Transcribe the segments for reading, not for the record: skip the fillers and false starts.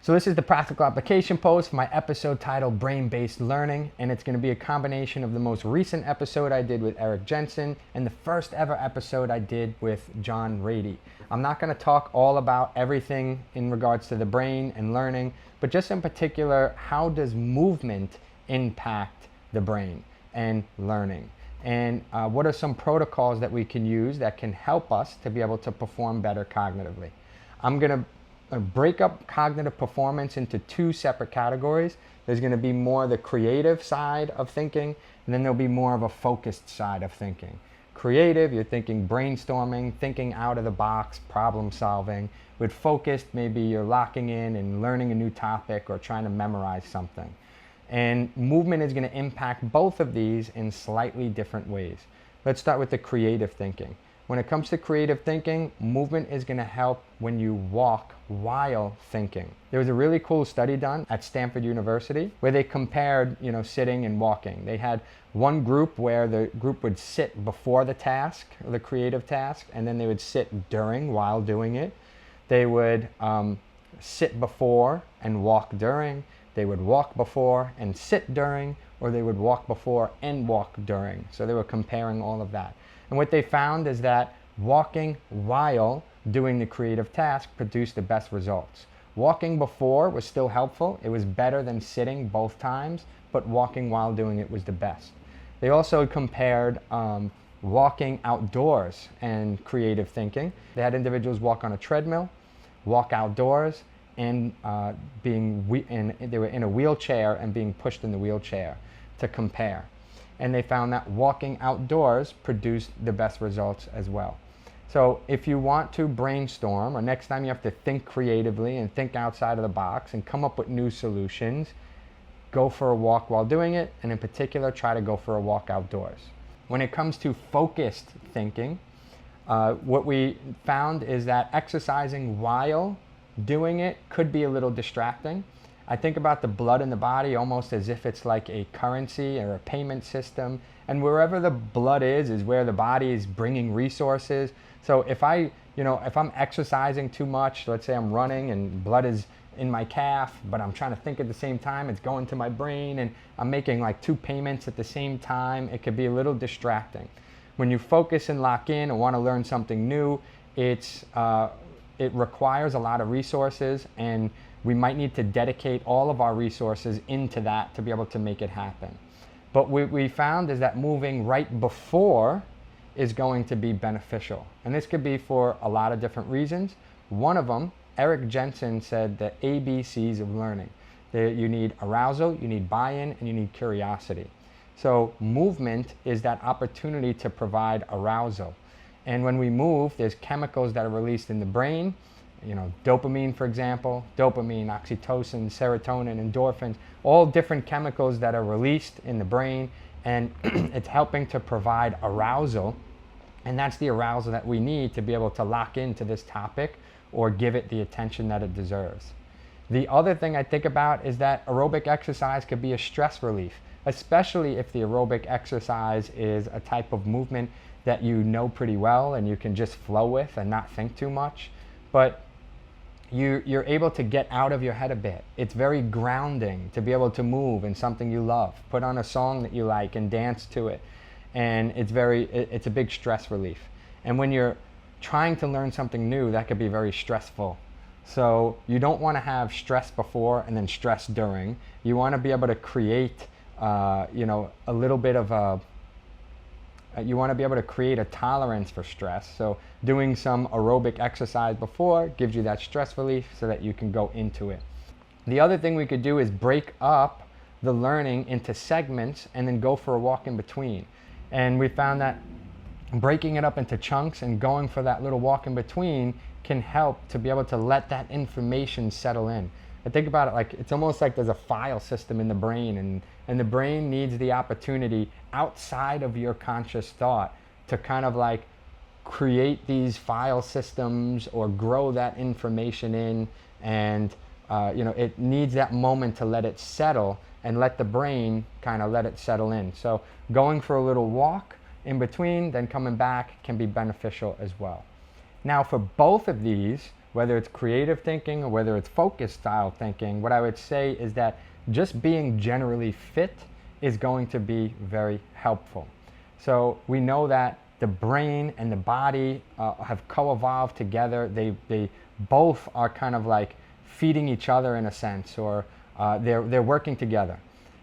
So this is the practical application post for my episode titled Brain-Based Learning, and it's going to be a combination of the most recent episode I did with Eric Jensen and the first ever episode I did with John Rady. I'm not going to talk all about everything in regards to the brain and learning, but just in particular, how does movement impact the brain and learning? And what are some protocols that we can use that can help us to be able to perform better cognitively? I'm going to break up cognitive performance into two separate categories. There's going to be more the creative side of thinking, and then there'll be more of a focused side of thinking. Creative, you're thinking brainstorming, thinking out of the box, problem solving. With focused, maybe you're locking in and learning a new topic or trying to memorize something. And movement is going to impact both of these in slightly different ways. Let's start with the creative thinking. When it comes to creative thinking, movement is going to help when you walk while thinking. There was a really cool study done at Stanford University where they compared, sitting and walking. They had one group where the group would sit before the task, or the creative task, and then they would sit during while doing it. They would sit before and walk during. They would walk before and sit during, or they would walk before and walk during. So they were comparing all of that. And what they found is that walking while doing the creative task produced the best results. Walking before was still helpful. It was better than sitting both times, but walking while doing it was the best. They also compared walking outdoors and creative thinking. They had individuals walk on a treadmill, walk outdoors, and they were in a wheelchair and being pushed in the wheelchair to compare. And they found that walking outdoors produced the best results as well. So if you want to brainstorm, or next time you have to think creatively and think outside of the box and come up with new solutions, go for a walk while doing it, and in particular, try to go for a walk outdoors. When it comes to focused thinking, what we found is that exercising while doing it could be a little distracting. I think about the blood in the body almost as if it's like a currency or a payment system. And wherever the blood is where the body is bringing resources. So if I'm exercising too much, let's say I'm running and blood is in my calf, but I'm trying to think at the same time, it's going to my brain and I'm making like two payments at the same time, it could be a little distracting. When you focus and lock in and want to learn something new, it requires a lot of resources, and we might need to dedicate all of our resources into that to be able to make it happen. But what we found is that moving right before is going to be beneficial. And this could be for a lot of different reasons. One of them, Eric Jensen said the ABCs of learning. You need arousal, you need buy-in, and you need curiosity. So movement is that opportunity to provide arousal. And when we move, there's chemicals that are released in the brain, dopamine, for example, oxytocin, serotonin, endorphins, all different chemicals that are released in the brain, and it's helping to provide arousal. And that's the arousal that we need to be able to lock into this topic or give it the attention that it deserves. The other thing I think about is that aerobic exercise could be a stress relief, especially if the aerobic exercise is a type of movement that you know pretty well and you can just flow with and not think too much. But you're able to get out of your head a bit. It's very grounding to be able to move in something you love. Put on a song that you like and dance to it. And it's a big stress relief. And when you're trying to learn something new, that could be very stressful. So you don't want to have stress before and then stress during. You want to be able to create a little bit of a you want to be able to create a tolerance for stress. So doing some aerobic exercise before gives you that stress relief so that you can go into it. The other thing we could do is break up the learning into segments and then go for a walk in between. And we found that breaking it up into chunks and going for that little walk in between can help to be able to let that information settle in. I think about it like it's almost like there's a file system in the brain, and the brain needs the opportunity outside of your conscious thought to kind of like create these file systems or grow that information in, and it needs that moment to let it settle and let the brain kind of let it settle in. So going for a little walk in between, then coming back can be beneficial as well. Now for both of these, whether it's creative thinking or whether it's focus style thinking, what I would say is that just being generally fit is going to be very helpful. So we know that the brain and the body have co-evolved together. They both are kind of like feeding each other in a sense, or they're working together.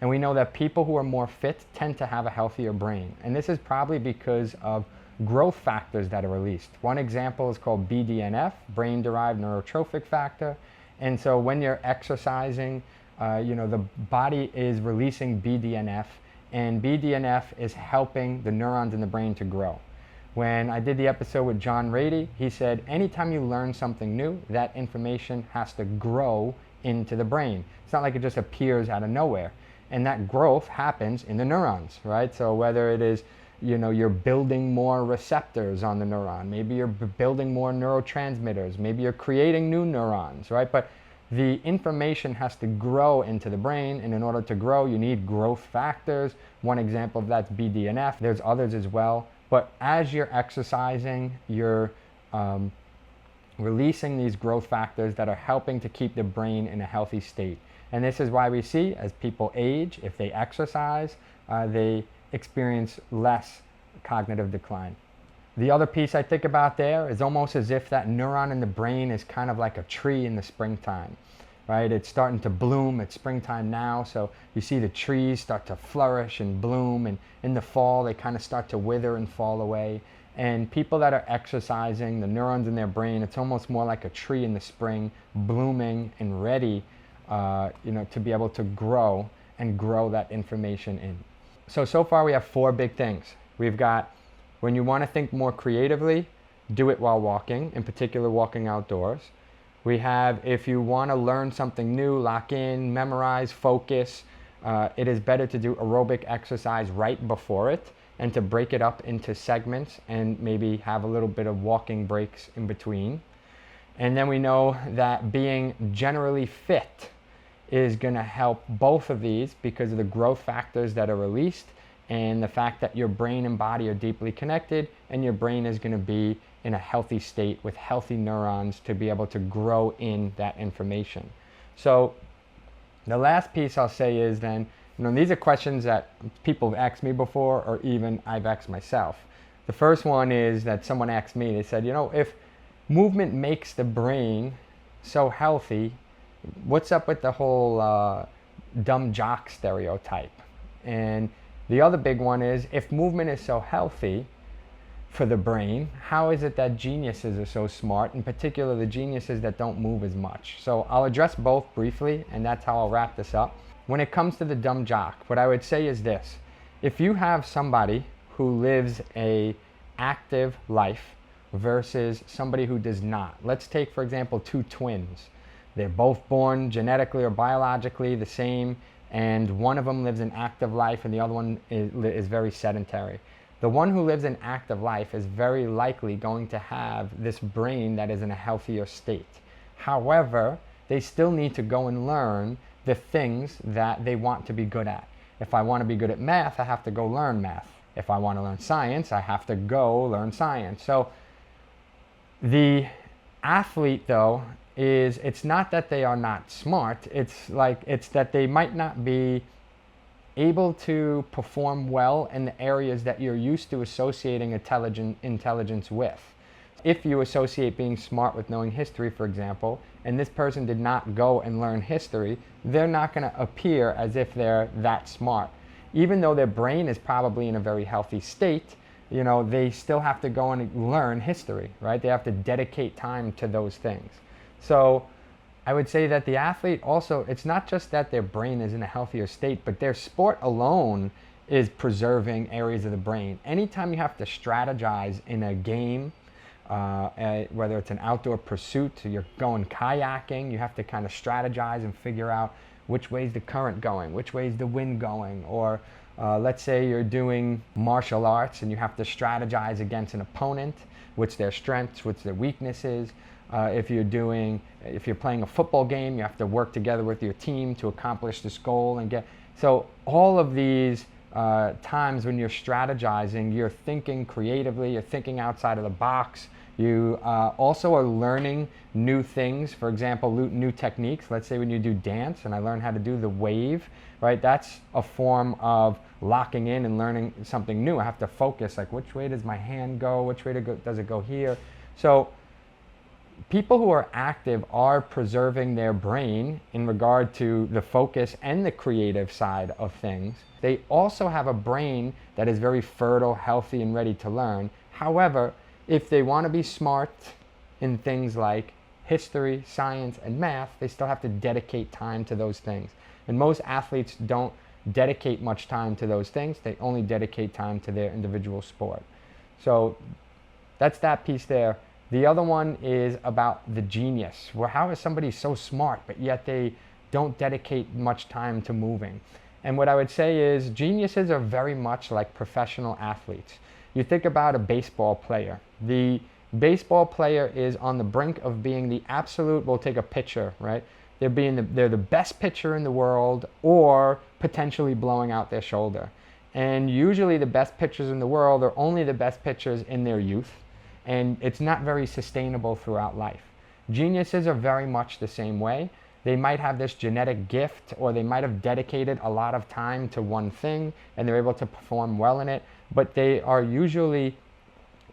And we know that people who are more fit tend to have a healthier brain. And this is probably because of growth factors that are released. One example is called BDNF, brain-derived neurotrophic factor. And so when you're exercising, the body is releasing BDNF, and BDNF is helping the neurons in the brain to grow. When I did the episode with John Rady, he said anytime you learn something new, that information has to grow into the brain. It's not like it just appears out of nowhere. And that growth happens in the neurons, right? So whether it is, you're building more receptors on the neuron, maybe you're building more neurotransmitters, maybe you're creating new neurons, right? But the information has to grow into the brain, and in order to grow, you need growth factors. One example of that's BDNF. There's others as well. But as you're exercising, you're releasing these growth factors that are helping to keep the brain in a healthy state. And this is why we see as people age, if they exercise, they experience less cognitive decline. The other piece I think about there is almost as if that neuron in the brain is kind of like a tree in the springtime, right? It's starting to bloom. It's springtime now, so you see the trees start to flourish and bloom, and in the fall they kind of start to wither and fall away. And people that are exercising, the neurons in their brain, it's almost more like a tree in the spring, blooming and ready to be able to grow and grow that information in. So far we have 4 big things. We've got, when you want to think more creatively, do it while walking, in particular walking outdoors. We have, if you want to learn something new, lock in, memorize, focus, it is better to do aerobic exercise right before it and to break it up into segments and maybe have a little bit of walking breaks in between. And then we know that being generally fit is going to help both of these because of the growth factors that are released and the fact that your brain and body are deeply connected, and your brain is going to be in a healthy state with healthy neurons to be able to grow in that information. So the last piece I'll say is then, these are questions that people have asked me before, or even I've asked myself. The first one is that someone asked me, they said, if movement makes the brain so healthy, what's up with the whole dumb jock stereotype? And the other big one is, if movement is so healthy for the brain, how is it that geniuses are so smart, in particular the geniuses that don't move as much? So I'll address both briefly, and that's how I'll wrap this up. When it comes to the dumb jock, what I would say is this. If you have somebody who lives an active life versus somebody who does not. Let's take, for example, 2 twins. They're both born genetically or biologically the same, and one of them lives an active life and the other one is very sedentary. The one who lives an active life is very likely going to have this brain that is in a healthier state. However, they still need to go and learn the things that they want to be good at. If I want to be good at math, I have to go learn math. If I want to learn science, I have to go learn science. So the athlete, though, it's not that they are not smart, it's that they might not be able to perform well in the areas that you're used to associating intelligence with. If you associate being smart with knowing history, for example, and this person did not go and learn history, they're not going to appear as if they're that smart. Even though their brain is probably in a very healthy state, they still have to go and learn history, right? They have to dedicate time to those things. So I would say that the athlete also, it's not just that their brain is in a healthier state, but their sport alone is preserving areas of the brain. Anytime you have to strategize in a game, whether it's an outdoor pursuit, you're going kayaking, you have to kind of strategize and figure out which way is the current going, which way is the wind going, or let's say you're doing martial arts and you have to strategize against an opponent, what's their strengths, what's their weaknesses. If you're playing a football game, you have to work together with your team to accomplish this goal and so all of these times when you're strategizing, you're thinking creatively, you're thinking outside of the box, You also are learning new things. For example, new techniques. Let's say when you do dance and I learn how to do the wave, right? That's a form of locking in and learning something new. I have to focus, like which way does my hand go? Which way does it go here? So people who are active are preserving their brain in regard to the focus and the creative side of things. They also have a brain that is very fertile, healthy, and ready to learn. However, if they want to be smart in things like history, science, and math, they still have to dedicate time to those things. And most athletes don't dedicate much time to those things. They only dedicate time to their individual sport. So that's that piece there. The other one is about the genius. Well, how is somebody so smart, but yet they don't dedicate much time to moving? And what I would say is geniuses are very much like professional athletes. You think about a baseball player. The baseball player is on the brink of being the absolute, we'll take a pitcher, right? They're the best pitcher in the world or potentially blowing out their shoulder. And usually the best pitchers in the world are only the best pitchers in their youth, and it's not very sustainable throughout life. Geniuses are very much the same way. They might have this genetic gift, or they might have dedicated a lot of time to one thing and they're able to perform well in it, but they are usually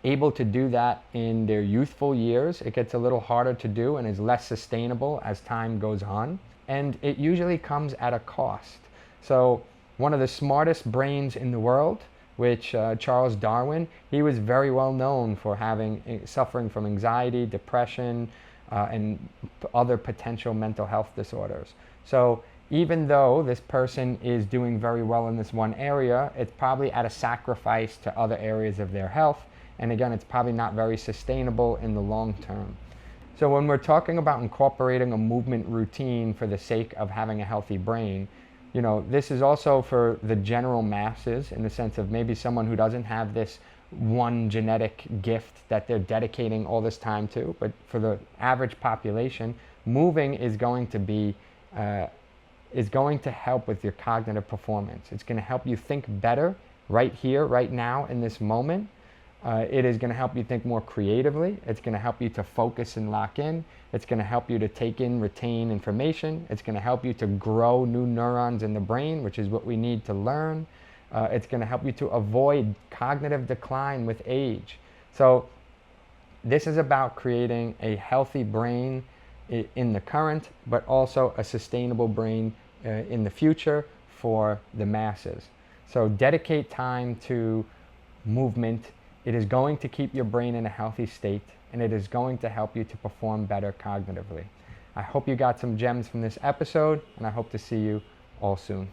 able to do that in their youthful years. It gets a little harder to do and is less sustainable as time goes on. And it usually comes at a cost. So one of the smartest brains in the world, which Charles Darwin, he was very well known for suffering from anxiety, depression, and other potential mental health disorders. So even though this person is doing very well in this one area, it's probably at a sacrifice to other areas of their health. And again, it's probably not very sustainable in the long term. So when we're talking about incorporating a movement routine for the sake of having a healthy brain, this is also for the general masses, in the sense of maybe someone who doesn't have this one genetic gift that they're dedicating all this time to. But for the average population, moving is going to help with your cognitive performance. It's going to help you think better right here, right now, in this moment. It is going to help you think more creatively. It's going to help you to focus and lock in. It's going to help you to take in, retain information. It's going to help you to grow new neurons in the brain, which is what we need to learn. It's going to help you to avoid cognitive decline with age. So this is about creating a healthy brain in the current, but also a sustainable brain in the future for the masses. So dedicate time to movement. It is going to keep your brain in a healthy state, and it is going to help you to perform better cognitively. I hope you got some gems from this episode, and I hope to see you all soon.